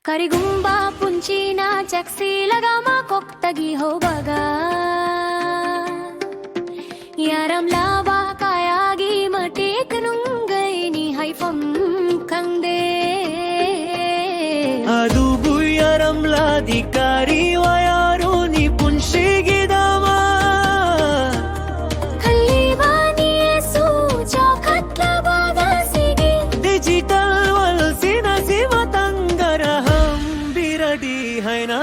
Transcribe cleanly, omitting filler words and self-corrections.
Karigumba punchina jaksi laga ma koktagi ho baga Yaram lava kayagi matek nungai ni haifam kangde Adubu yaram ladi kari wayaro ni punshigidama Kallivani esu chokatla baga sigi Digital walsina sivatangara ham biradi haina